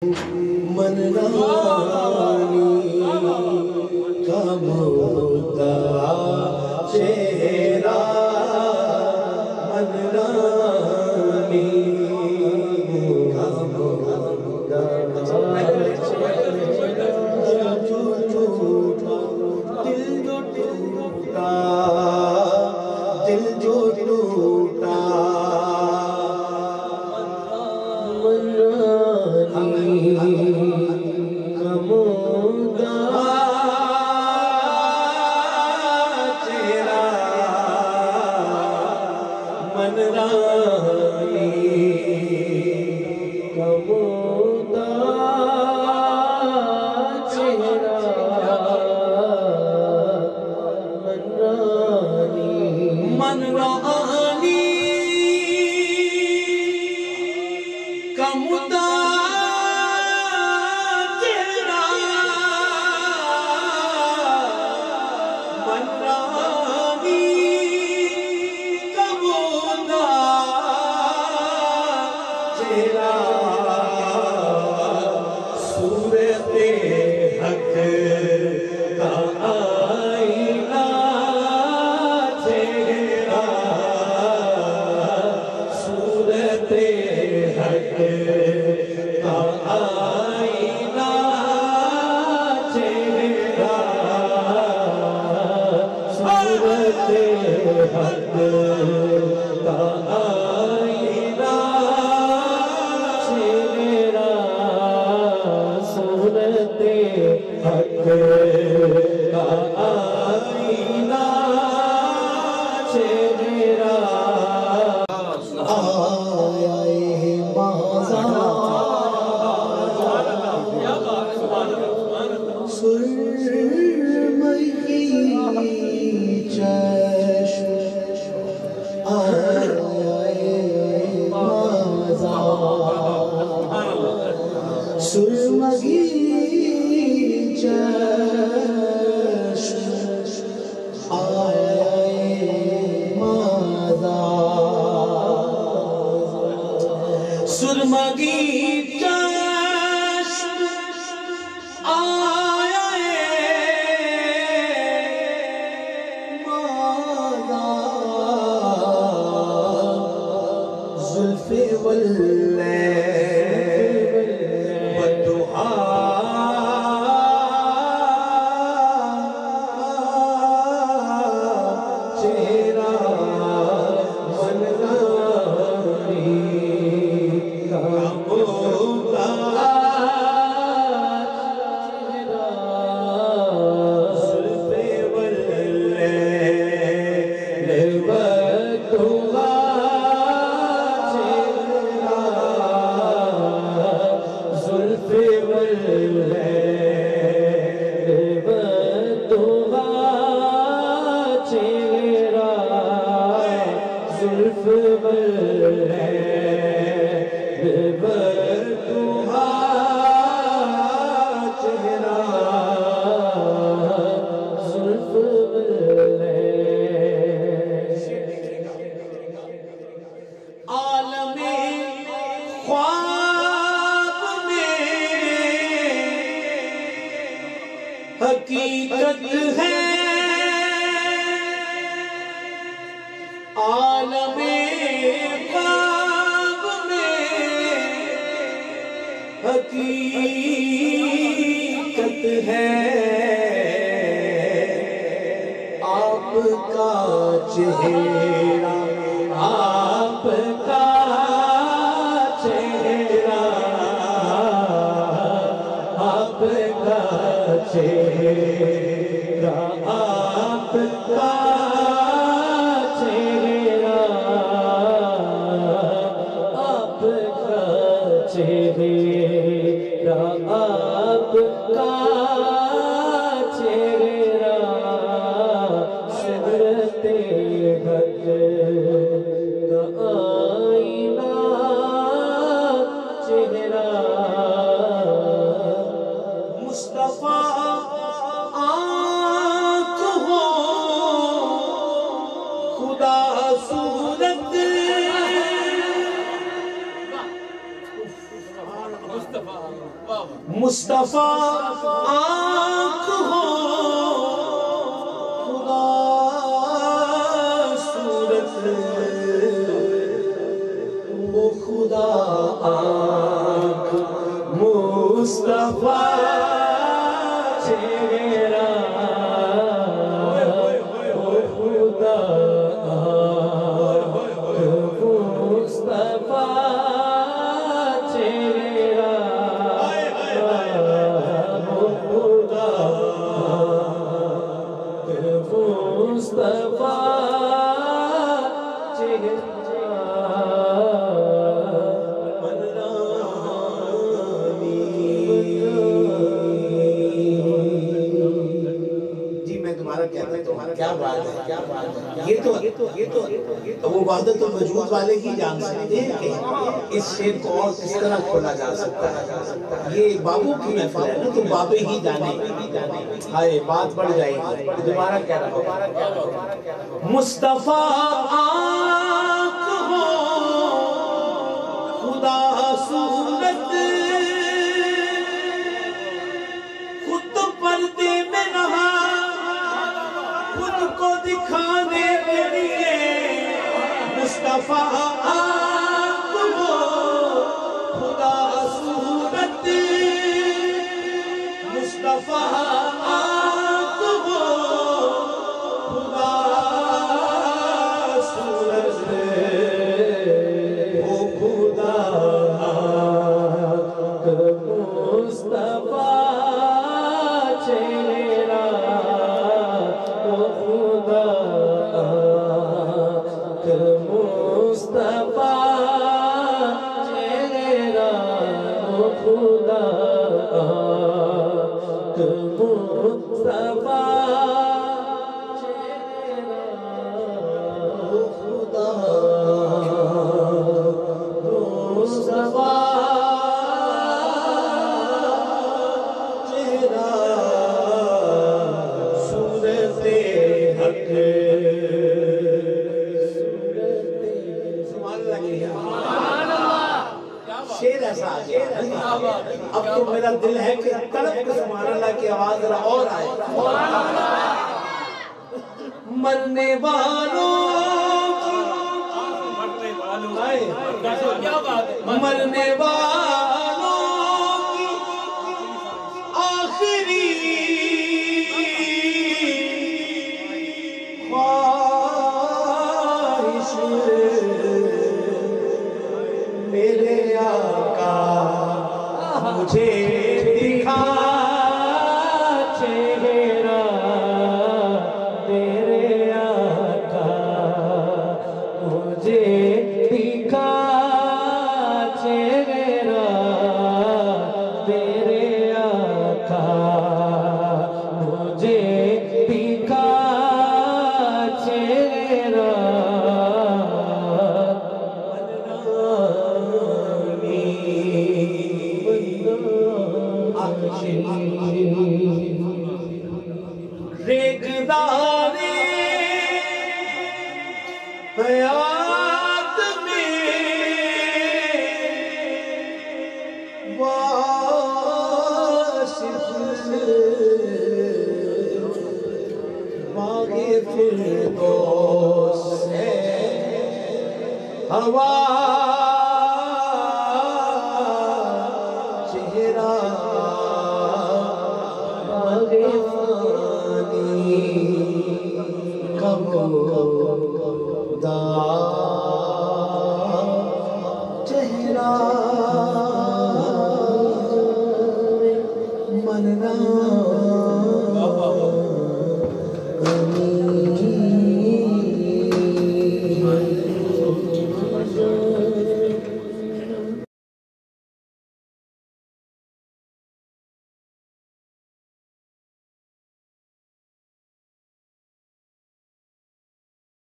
منرانی کا مردہ چہرہ منرانی کا مردہ دل جو ٹوٹا حقیقت ہے عالم خواب میں حقیقت ہے آپ کا چہرہ آپ کا چہرہ آپ کا چہرہ آپ کا چہرہ آپ کا چہرہ آپ کا چہرہ صورت حق کا آئینہ چہرہ مصطفیٰ آنکھ ہو خدا صورت مصطفیٰ مصطفیٰ آنکھ ہو خدا صورت وہ خدا آنکھ مصطفیٰ چہرہ وہ خدا آنکھ مصطفیٰ چہرہ وہ خدا آنکھ مصطفیٰ کیا بات ہے یہ تو وہ وحدت الوجود والے ہی جان سکتے ہیں کہ اس شعر کو اور کس طرح کھولا جا سکتا ہے. یہ بابو کی محفل ہے نا تو بابے ہی جانے ہائے بات بڑھ جائے گی. دوبارہ کہہ رہا ہوں مصطفیٰ آنکھ ہو خدا صورت خود تو پردے میں رہا خود کو دکھانے کے لیے. مصطفیٰ آنکھ ہو خدا صورت مصطفیٰ آنکھ ہو خدا صورت وہ خدا آنکھ مصطفیٰ چہرہ وہ خدا آنکھ مصطفیٰ چہرہ وہ خدا آنکھ مصطفیٰ چہرہ وہ خدا مصطفیٰ چہرہ صورت حق شعر ایسا آ گیا. اب تو میرا دل ہے کہ تڑپ کے سبحان اللہ کی آواز ذرا اور آئے. مرنے والوں مرنے والوں کی آخری خواہش میرے آقا مجھے دکھا چہرہ تیرے آقا مجھے دکھا چہرہ تیرے آقا مجھے دکھا چہرہ ریگدارے حیات میں واصف باغ فردوس ہے ہوا